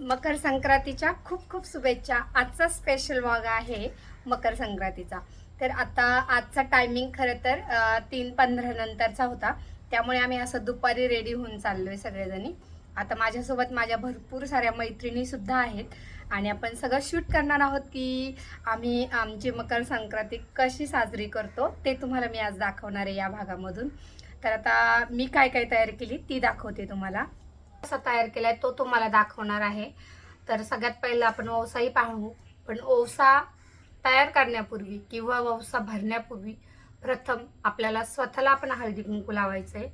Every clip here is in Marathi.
मकर संक्रांतीच्या खूप खूप शुभेच्छा। आजचा स्पेशल व्लॉग आहे मकर संक्रांतीचा। तर आता आजचा टायमिंग खरं तर 3:15 नंतरचा होता, त्यामुळे आम्ही असं दुपारी रेडी होऊन चाललोय सगळेजणी। आता माझ्यासोबत माझ्या भरपूर साऱ्या मैत्रिणी सुद्धा आहेत आणि आपण सगळं शूट करणार आहोत की आम्ही आमची मकर संक्रांती कशी साजरी करतो ते तुम्हाला मी आज दाखवणार आहे या भागामधून। तर आता मी काय काय तयारी केली ती दाखवते तुम्हाला। कसा तयार केलाय तो तुम्हाला दाखवणार आहे। तर सगळ्यात पहिला आपण ओवसाही पाहू, पण ओवसा तयार करण्यापूर्वी किंवा ओवसा भरण्यापूर्वी प्रथम आपल्याला स्वतःला आपण हळदी कुंकू लावायचंय।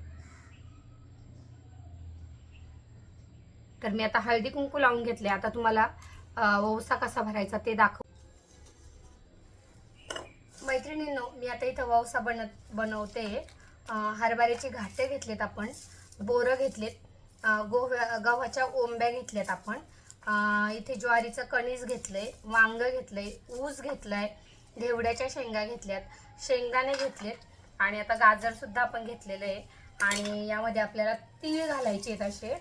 तर मी आता हळदी कुंकू लावून घेतले। आता तुम्हाला ओवसा कसा भरायचा ते दाखव। मैत्रिणींनो, मी आता इथं ओवसा बनवते। हरभऱ्याची घाटे घेतलेत आपण, बोरं घेतलेत, गव्हाच्या ओंब्या घेतल्यात आपण, इथे ज्वारीचं कणीस घेतलंय, वांग घेतलंय, ऊस घेतलाय, घेवड्याच्या शेंगा घेतल्यात, शेंगदाणे घेतलेत आणि आता गाजर सुद्धा आपण घेतलेलं आहे। आणि यामध्ये आपल्याला तीळ घालायचे आहेत असे,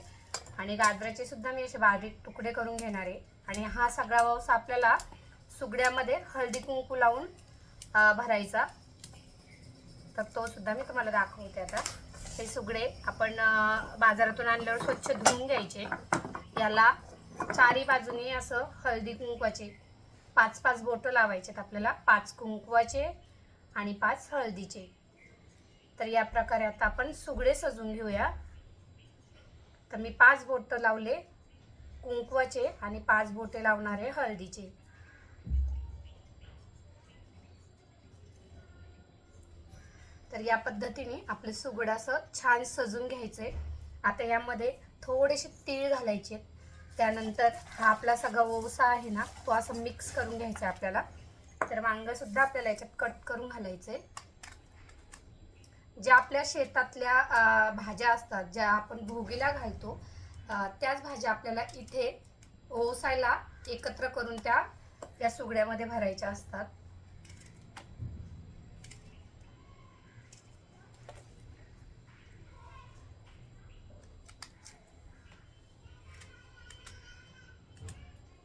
आणि गाजराचे सुद्धा मी असे बारीक तुकडे करून घेणार आहे। आणि हा सगळा ओवसा आपल्याला सुगड्यामध्ये हळदी कुंकू लावून भरायचा। तर तो सुद्धा मी तुम्हाला दाखवते। आता हे सुगडे आपण बाजारातून आणल्यावर स्वच्छ धुवून घ्यायचे। याला चारी बाजूनी असं हळदी कुंकवाचे 5-5 बोटं लावायचेत आपल्याला, 5 कुंकवाचे आणि 5 हळदीचे। तर या प्रकारे आता आपण सुगडे सजून घेऊया। तर मी 5 बोटं लावले कुंकवाचे आणि 5 बोटे लावणारे हळदीचे। तर या पद्धतीने आपले सुगड असं छान सजून घ्यायचे। आता यामध्ये थोडेसे तीळ घालायचे। त्यानंतर हा आपला सगळा ओवसा आहे ना, तो असं मिक्स करून घ्यायचा आपल्याला। तर वांग सुद्धा आपल्याला याच्यात कट करून घालायचे। ज्या आपल्या शेतातल्या भाज्या असतात, ज्या आपण भोगीला घालतो, त्याच भाज्या आपल्याला इथे ओवसायला एकत्र करून त्या सुगड्यामध्ये भरायच्या असतात।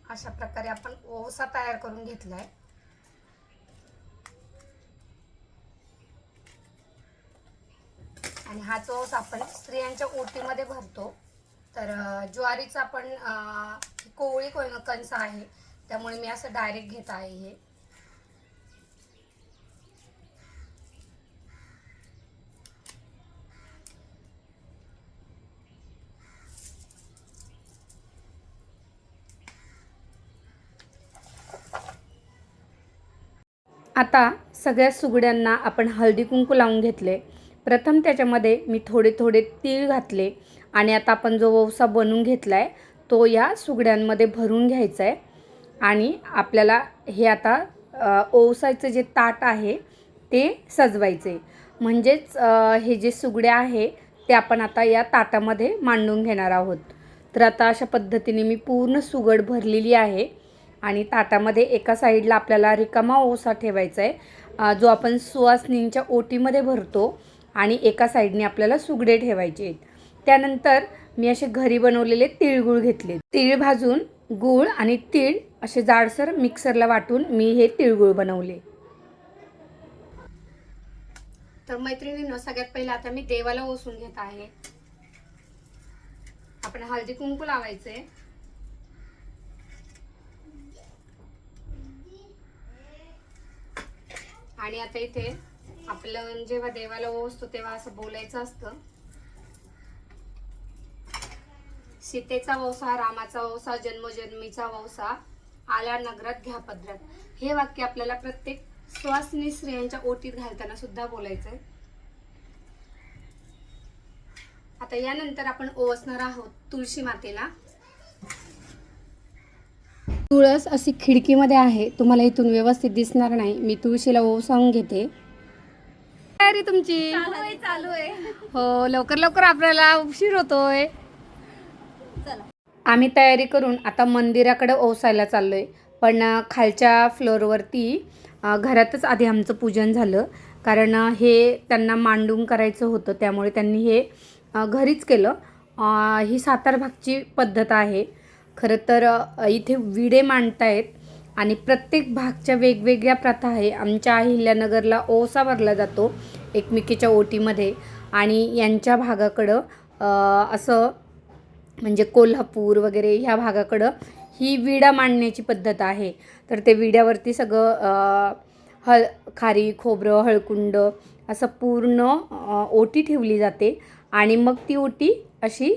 अशा प्रकारे आपण ओवसा तयार करून घेतलाय। आणि हाच ओवसा आपण स्त्रियांच्या ओटीमध्ये भरतो। तर ज्वारीचा आपण कोवळी कणस आहे, त्यामुळे मी असं डायरेक्ट घेत आहे हे। आता सगळ्या सुगड्यांना आपण हळदी कुंकू लावून घेतले। प्रथम त्याच्यामध्ये मी थोडे थोडे तीळ घातले आणि आता आपण जो ओवसा बनवून घेतलाय तो या सुगड्यांमध्ये भरून घ्यायचा आहे। आणि आपल्याला हे आता ओवसाचं जे ताट आहे ते सजवायचे। म्हणजेच हे जे सुगडे आहे ते आपण आता या ताटामध्ये मांडून घेणार आहोत। तर आता अशा पद्धतीने मी पूर्ण सुगड भरलेली आहे आणि ताटामध्ये एका साईडला आपल्याला रिकामा ओवसा ठेवायचा आहे, जो आपण सुवासिनींच्या ओटीमध्ये भरतो, आणि एका साईडने आपल्याला सुगडे ठेवायचे आहेत। त्यानंतर मी असे घरी बनवलेले तिळगुळ घेतले। तीळ भाजून गूळ आणि तीळ असे जाडसर मिक्सरला वाटून मी हे तिळगुळ बनवले। तर मैत्रिणींनो, सगळ्यात पहिला आता मी देवाला ओसून घेत आहे। आपण हळदी कुंकू लावायचे। आणि आता इथे आपलं जेव्हा देवाला ओसतो तेव्हा असं बोलायचं असतं, सीतेचा वंसा, रामाचा वंसा, जन्मोजन्मीचा वंसा, आला नगरात घ्या पदरात। हे वाक्य आपल्याला प्रत्येक सुवासिनी स्त्रियांच्या ओटीत घालताना सुद्धा बोलायचंय। आता यानंतर आपण ओवसणार आहोत तुळशी मातेला। तुळस अशी खिडकीमध्ये आहे, तुम्हाला इथून व्यवस्थित दिसणार नाही। मी तुळशीला ओवसावून घेते। तयारी तुमची चालू आहे। हो, लवकर लवकर आपल्याला उशीर होतोय। आम्ही तयारी करून आता मंदिराकडे ओवसायला चाललोय। पण खालच्या फ्लोअरवरती घरातच आधी आमचं पूजन झालं, कारण हे त्यांना मांडून करायचं होतं, त्यामुळे त्यांनी हे घरीच केलं। ही सातार भागची पद्धत आहे. खरं तर इथे विडे मांडतायत आणि प्रत्येक भागच्या वेगवेगळ्या प्रथा आहे. आमच्या अहिल्यानगरला ओसा भरला जातो एकमेकीच्या ओटीमध्ये आणि यांच्या भागाकडं असं म्हणजे कोल्हापूर वगैरे ह्या भागाकडं ही विडा मांडण्याची पद्धत आहे. तर ते विड्यावरती सगळं खारी खोबरं हळकुंड असं पूर्ण ओटी ठेवली जाते आणि मग ती ओटी अशी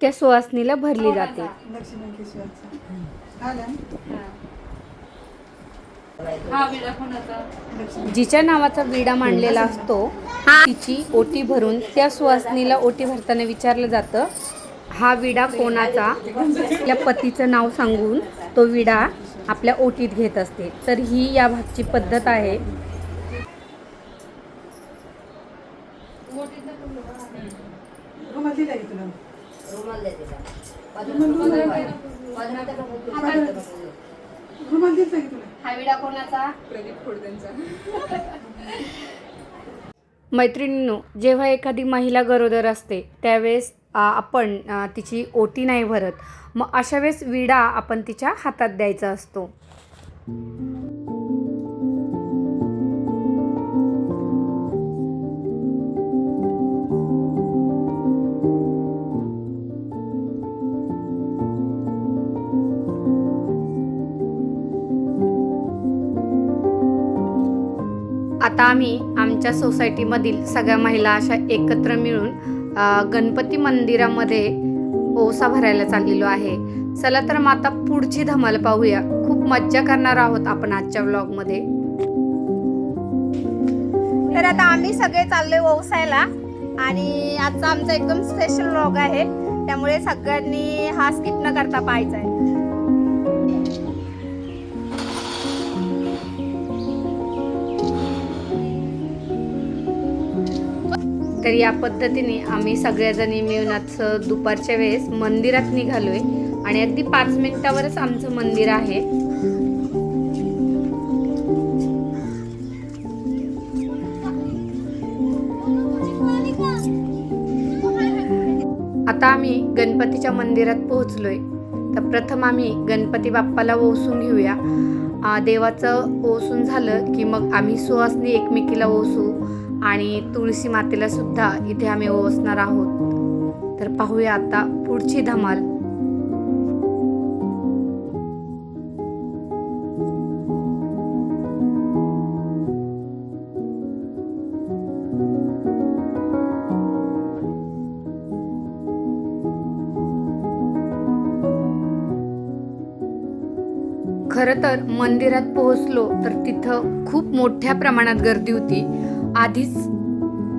त्या सुवासनीला भरली जाते. जिच्या नावाचा विडा मांडलेला असतो तिची ओटी भरून त्या सुवासनीला ओटी भरताना विचारलं जातं, हा विडा कोणाचा. आपल्या पतीचं नाव सांगून तो विडा आपल्या ओटीत घेत असते. तर ही या भागची पद्धत आहे. हा विडा कोणाचा? मैत्रिणींनो, जेव्हा एखादी महिला गरोदर असते त्यावेळेस आपण तिची ओटी नाही भरत. मग अशा वेळेस विडा आपण तिच्या हातात द्यायचा असतो. आता आम्ही आमच्या सोसायटीमधील सगळ्या महिला अशा एकत्र मिळून गणपती मंदिरामध्ये ओसा भरायला चाललेलो आहे. चला तर मग आता पुढची धमाल पाहूया. खूप मज्जा करणार आहोत आपण आजच्या व्लॉगमध्ये. तर आता आम्ही सगळे चाललोय ओसायला आणि आजचा आमचा एकदम स्पेशल व्लॉग आहे, त्यामुळे सगळ्यांनी हा स्किप न करता पाहायचा आहे. तर या पद्धतीने आम्ही सगळ्याजणी मिळून आज दुपारच्या वेळेस मंदिरात निघालोय आणि अगदी 5 मिनिटावरच आमचं मंदिर आहे. आता आम्ही गणपतीच्या मंदिरात पोहोचलोय. तर प्रथम आम्ही गणपती बाप्पाला ओसून घेऊया. देवाचं ओसून झालं की मग आम्ही सुवासनी एकमेकीला ओसू आणि तुळशी मातेला सुद्धा इथे आम्ही ओसणार आहोत. तर पाहूया आता पुढची धमाल. खरं तर मंदिरात पोहोचलो तर तिथं खूप मोठ्या प्रमाणात गर्दी होती. आधीच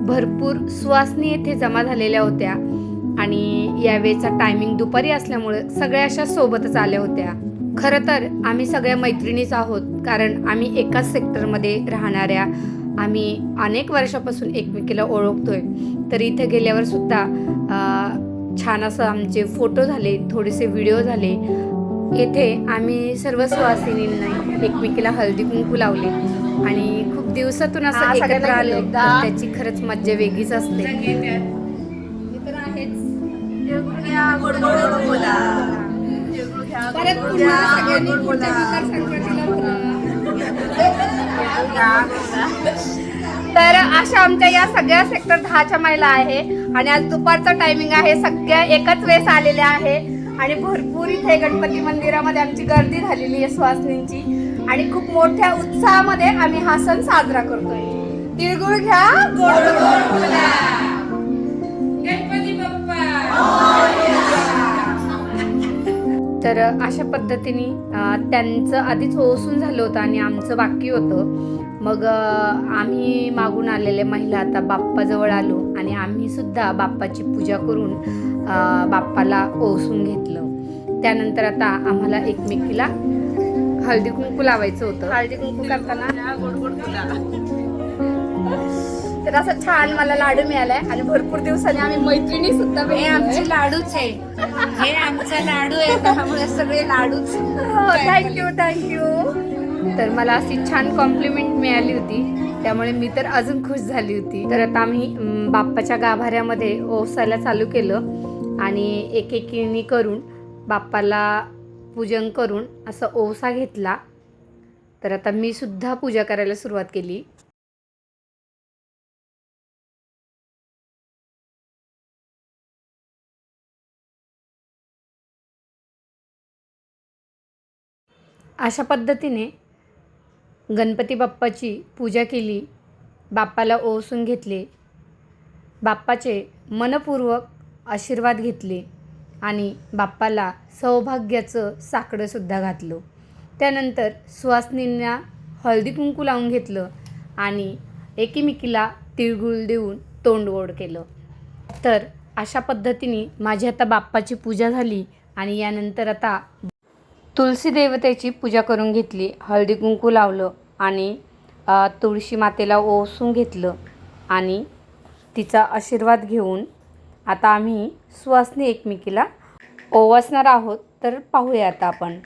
भरपूर सुवासनी येथे जमा झालेल्या होत्या आणि यावेळेचा टायमिंग दुपारी असल्यामुळे सगळ्या अशा सोबतच आल्या होत्या. खरं तर आम्ही सगळ्या मैत्रिणीच आहोत, कारण आम्ही एकाच सेक्टरमध्ये राहणाऱ्या आम्ही अनेक वर्षापासून एकमेकीला ओळखतोय. तर इथे गेल्यावर सुद्धा छान असं आमचे फोटो झाले, थोडेसे व्हिडिओ झाले. येथे आम्ही सर्व सुवासिनींना एकमेकीला हळदी कुंकू लावले आणि खूप दिवसातून असं एकत्र आलो. त्याची खरंच मज्जा वेगळीच असते. तर अशा आमच्या या सगळ्या सेक्टर 10च्या महिला आहे आणि आज दुपारचं टायमिंग आहे. सगळ्या एकाच वेळेस आलेल्या आहे आणि भरपूर इथे गणपती मंदिरामध्ये आमची गर्दी झालेली आहे सुवासिनींची आणि खूप मोठ्या उत्साहामध्ये आम्ही हा सण साजरा करतोय. तिळगुळ घ्या, गोड गोड बोला, गणपती बाप्पा. तर अशा पद्धतीने त्यांचं आधीच ओसून झालं होतं आणि आमचं बाकी होतं. मग आम्ही मागून आलेल्या महिला आता बाप्पाजवळ आलो आणि आम्ही सुद्धा बाप्पाची पूजा करून बाप्पाला ओसून घेतलं. त्यानंतर आता आम्हाला एकमेकीला हळदी कुंकू लावायचं होतं. हळदी कुंकू करताना तर असं छान मला लाडू मिळालाय आणि भरपूर दिवसांनी आम्ही मैत्रिणी सुद्धा. हे आमचे लाडूच आहे, हे आमचा लाडू आहे, त्यामुळे सगळे लाडूच. Thank you thank you. तर मला अशी छान कॉम्प्लिमेंट मिळाली होती, त्यामुळे मी तर अजून खुश झाली होती. तर आता आम्ही बाप्पाच्या गाभाऱ्यामध्ये ओसायला चालू केलं आणि एकेकीने करून बाप्पाला पूजन करून असं ओवसा घेतला. तर आता मी सुद्धा पूजा करायला सुरुवात केली. अशा पद्धतीने गणपती बाप्पाची पूजा केली, बाप्पाला ओवाळून घेतले, बाप्पाचे मनपूर्वक आशीर्वाद घेतले आणि बाप्पाला सौभाग्याचं साकडंसुद्धा घातलं. त्यानंतर सुवासिनींना हळदी कुंकू लावून घेतलं आणि एकीमेकीला तिळगुळ देऊन तोंड गोड केलं. तर अशा पद्धतीने माझी आता बाप्पाची पूजा झाली आणि यानंतर आता तुळशी देवतेची पूजा करून घेतली. हळदी कुंकू लावलं आणि तुळशी मातेला ओवाळून घेतलं आणि तिचा आशीर्वाद घेऊन आता आम्ही सुवासिनी एकमेकीला ओवाळणार आहोत. तर पाहूया आता आपण.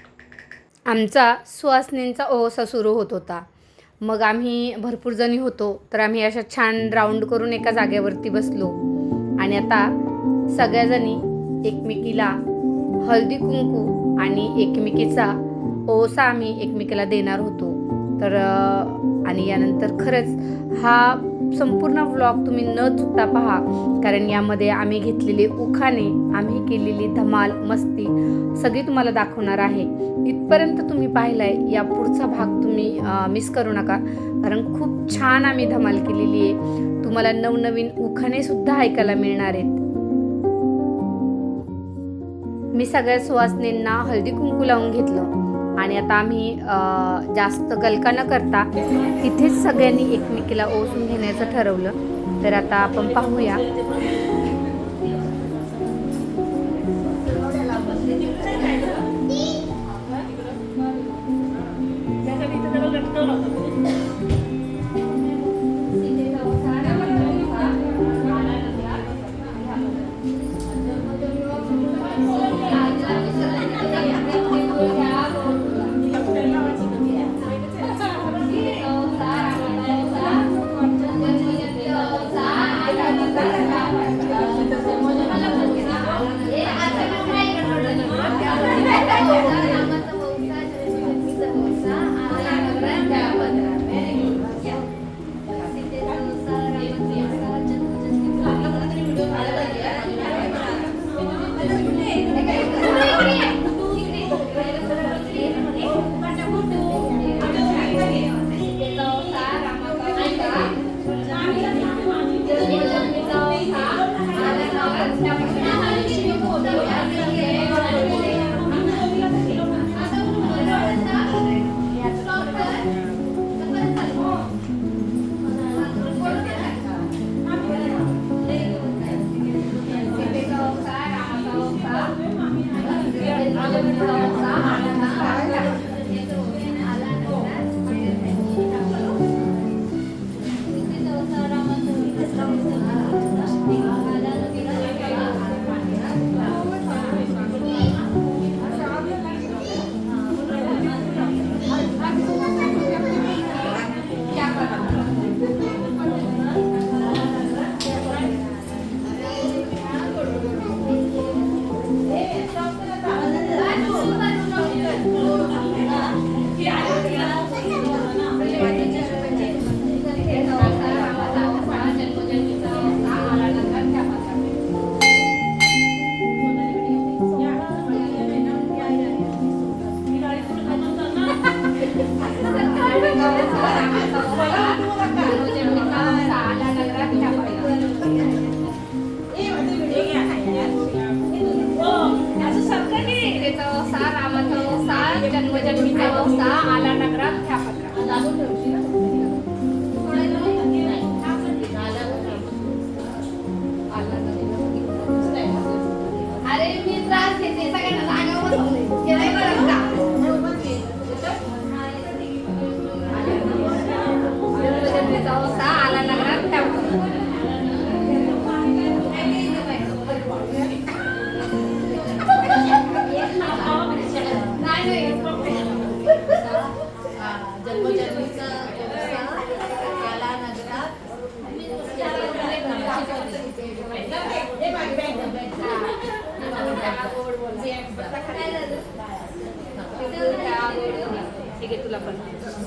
आमचा सुवासिनींचा ओवासा सुरू होत होता. मग आम्ही भरपूर जणी होतो, तर आम्ही अशा छान राऊंड करून एका जागेवरती बसलो आणि आता सगळ्याजणी एकमेकीला हळदी कुंकू आणि एकमेकीचा ओवासा आम्ही एकमेकीला देणार होतो. तर आणि यानंतर खरंच हा संपूर्ण व्लॉग तुम्ही न चुकता पहा, कारण यामध्ये आम्ही घेतलेले उखाणे, आम्ही केलेली धमाल मस्ती सगळी तुम्हाला दाखवणार आहे. इथपर्यंत तुम्ही पाहिलाय, या पुढचा भाग तुम्ही मिस करू नका, कारण खूप छान आम्ही धमाल केलेली आहे. तुम्हाला नवनवीन उखाणेसुद्धा ऐकायला मिळणार आहेत. मी सगळ्या सुवासिनींना हळदी कुंकू लावून घेतलं आणि आता आम्ही जास्त गलका न करता तिथेच सगळ्यांनी एकमेकीला ओवाळून घेण्याचं ठरवलं. तर आता आपण पाहूया. जन्मजन्मीचा वसा आला नगरात ह्या अरे मी त्रास घेते सगळ्यांना जन्मजन्मीचा वसा आला नगरात त्या घे तुला पण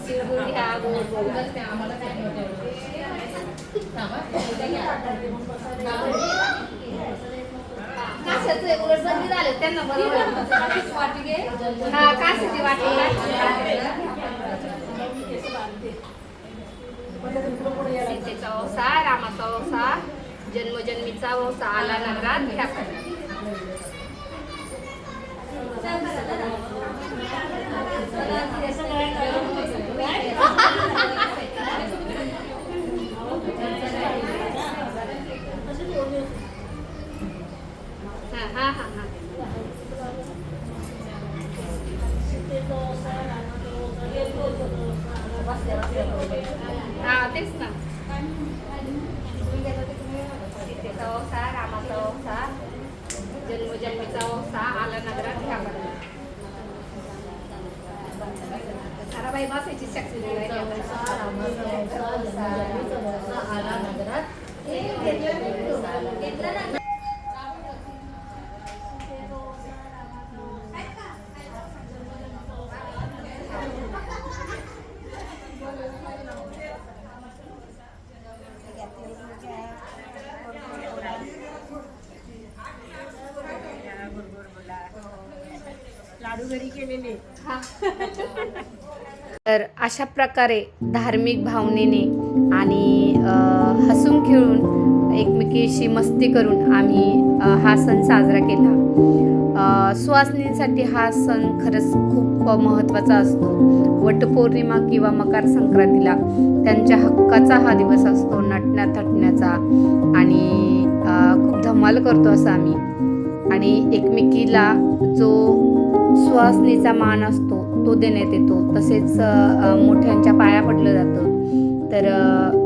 तिळगुळ घ्या गोड त्यांना हा काशाची वाटी सीतेचा वंसा रामाचा वंसा जन्मजन्मीचा वंसा आला नगरात घ्या तेच ना सीतेचा वंसा रामाचा वंसा जन्मजन्मीचा वंसा आला नगरात घ्या साराबाई बसायची शक्ती आला नगरात लाडू घरी केलेले. तर अशा प्रकारे धार्मिक भावनेने आणि हसून खेळून एकमेकीशी मस्ती करून आम्ही हा सण साजरा केला. सुवासिनींसाठी हा सण खरंच खूप महत्त्वाचा असतो. वटपौर्णिमा किंवा मकर संक्रांतीला त्यांच्या हक्काचा हा दिवस असतो, नटण्या थटण्याचा, आणि खूप धमाल करतो असं आम्ही. आणि एकमेकीला जो सुवासिनीचा मान असतो तो देण्यात येतो. तसेच मोठ्यांच्या पाया पडलं जातं. तर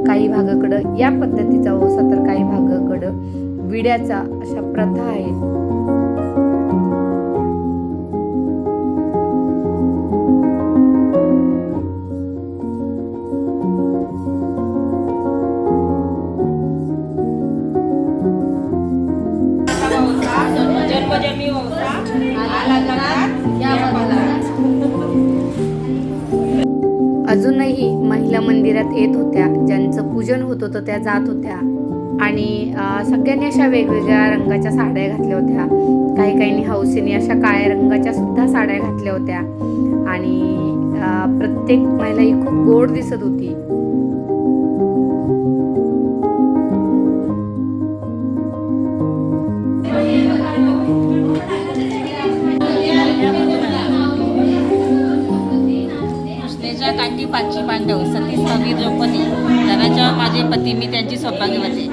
काही भागाकडं या पद्धतीचा वंसा तर काही भागाकडं विड्याचा अशा प्रथा आहेत. जन्मजन्मी वंसा आला नगरात अजूनही महिला मंदिरात येत होत्या, ज्यांचं पूजन होत होतं त्या जात होत्या. आणि सगळ्यांनी अशा वेगवेगळ्या रंगाच्या साड्या घातल्या होत्या. काही काहींनी हौसेने अशा काळ्या रंगाच्या सुद्धा साड्या घातल्या होत्या. आणि प्रत्येक महिला ही खूप गोड दिसत होती. काठी पाचवी पांडव सती स्वामी द्रौपदी धनाच्या माझे पती मी त्यांची सौभाग्यवती.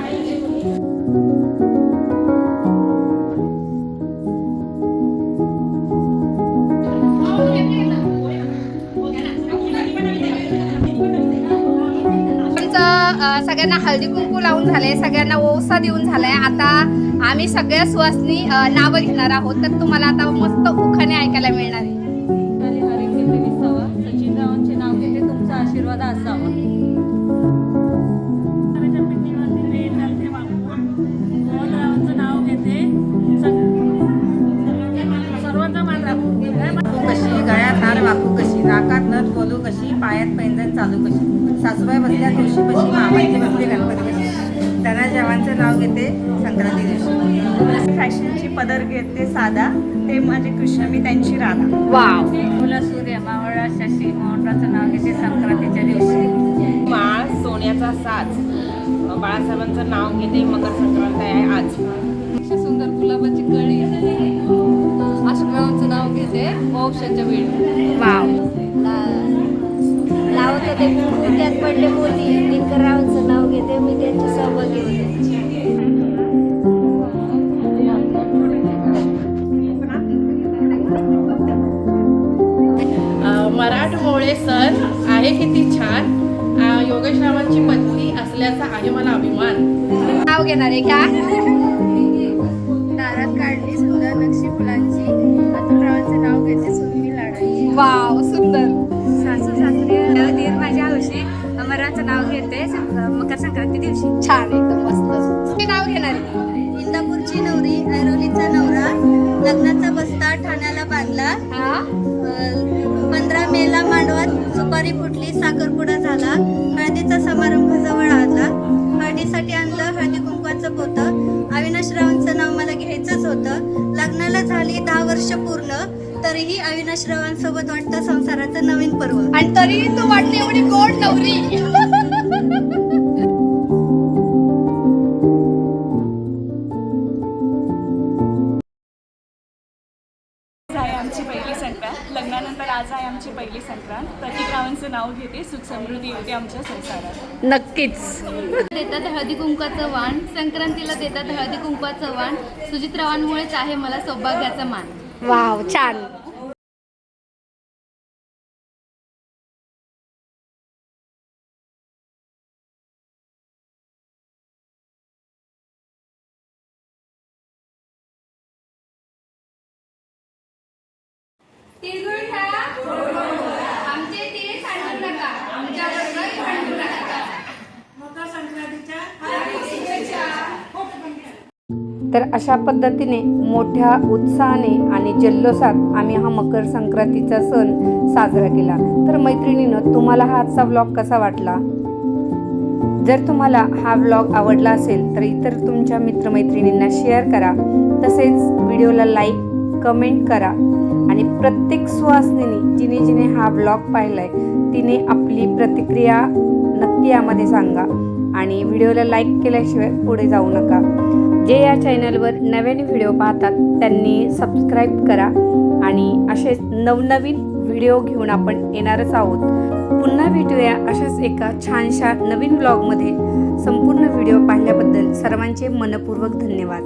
सगळ्यांना हळदी कुंकू लावून झाले, सगळ्यांना ओवसा देऊन झालाय. आता आम्ही सगळ्या सुवासिनी नावं घेणार आहोत. तर तुम्हाला आता मस्त उखाणे ऐकायला मिळणार आहे. सचिनरावांचे नाव घेते, तुमचा आशीर्वाद असावा. मोहनरावांचं नाव घेते, सर्वांचा मान राखू कशी, गळ्यात हार वाकू कशी, नाकात नथ बोलू कशी, पायात पैंजण चालू कशी, सासूबाई बसल्या तुळशी कशी, मामाचे बसले गणपती कशी, धनाजवांचं नाव घेते संक्रांती दिवशी. फॅशनची पदर घेते साधा, ते माझे कृष्ण मी त्यांची राधा. वाव. मुला सूर्य मावळा शशी, मोहनरावांचं नाव घेते संक्रांतीच्या दिवशी. माळ सोन्याचा साज, बाळासाहेबांचं नाव घेते, मकर संक्रांत आहे आज. सुंदर गुलाबाची कळी, अशोकरावांचं नाव घेते वंशाच्या वेळी. वाव. लावत होते कुंकू त्यात पडले मोती, दिनकररावांचं नाव घेते मी त्यांची सौभाग्य होते. मराठमोळे सण आहे किती छान, योगेशरावांची पत्नी असल्याचा आहे मला अभिमान. नाव घेणार आहे घ्या. दारात काढली सुंदर नक्षी फुलांची, अतुलरावांचं नाव घेते सुरमी लाडाची. वाव, सुंदर. सासू सासरी दीर माझ्या हौशी, अमराचं नाव घेते मकर संक्रांती दिवशी. छान, एकदम मस्त. ते नाव घेणार आहे. इंदापूरची नवरी, ऐरोलीचा नवरा, लग्नाचा बस्ता ठाण्याला बांधला. 15 मेला मांडवात फुटली, साखरपुडा झाला, हळदीचा समारंभ जवळ आला. हळदीसाठी आणलं हळदी कुंकवाचं पोतं. अविनाशरावांचं नाव मला घ्यायचंच होतं. लग्नाला झाली 10 वर्ष पूर्ण, तरीही अविनाशरावांसोबत वाटतं संसाराचं नवीन पर्व. आणि तरी तू वाटली एवढी गोड नवरी. आहे आमची पहिली संक्रांत. लग्नानंतर आज आहे आमची पहिली संक्रांत. प्रतीकरावांचं नाव घेते, सुख समृद्धी येते आमच्या संसारात. नक्कीच. देतात हळदी कुंकवाचं वाण, संक्रांतीला देतात हळदी कुंकवाचं वाण. सुजितरावांमुळेच आहे मला सौभाग्याचा मान. वाव, छान. तर अशा पद्धतीने मोठ्या उत्साहाने आणि जल्लोषात आम्ही हा मकर संक्रांतीचा सण साजरा केला. तर मैत्रिणीनं, तुम्हाला हा आजचा व्लॉग कसा वाटला? जर तुम्हाला हा व्लॉग आवडला असेल तर इतर तुमच्या मित्रमैत्रिणींना शेअर करा. तसेच व्हिडिओला लाईक, कमेंट करा. आणि प्रत्येक सुवासिनीने जिने हा व्लॉग पाहिला आहे तिने आपली प्रतिक्रिया नक्की यामध्ये सांगा. आणि व्हिडिओला लाईक केल्याशिवाय पुढे जाऊ नका. जे या चॅनलवर नव्याने व्हिडिओ पाहतात त्यांनी सबस्क्राईब करा. आणि असेच नवनवीन व्हिडिओ घेऊन आपण येणारच आहोत. पुन्हा भेटूया अशाच एका छानशा नवीन ब्लॉगमध्ये. संपूर्ण व्हिडिओ पाहिल्याबद्दल सर्वांचे मनपूर्वक धन्यवाद.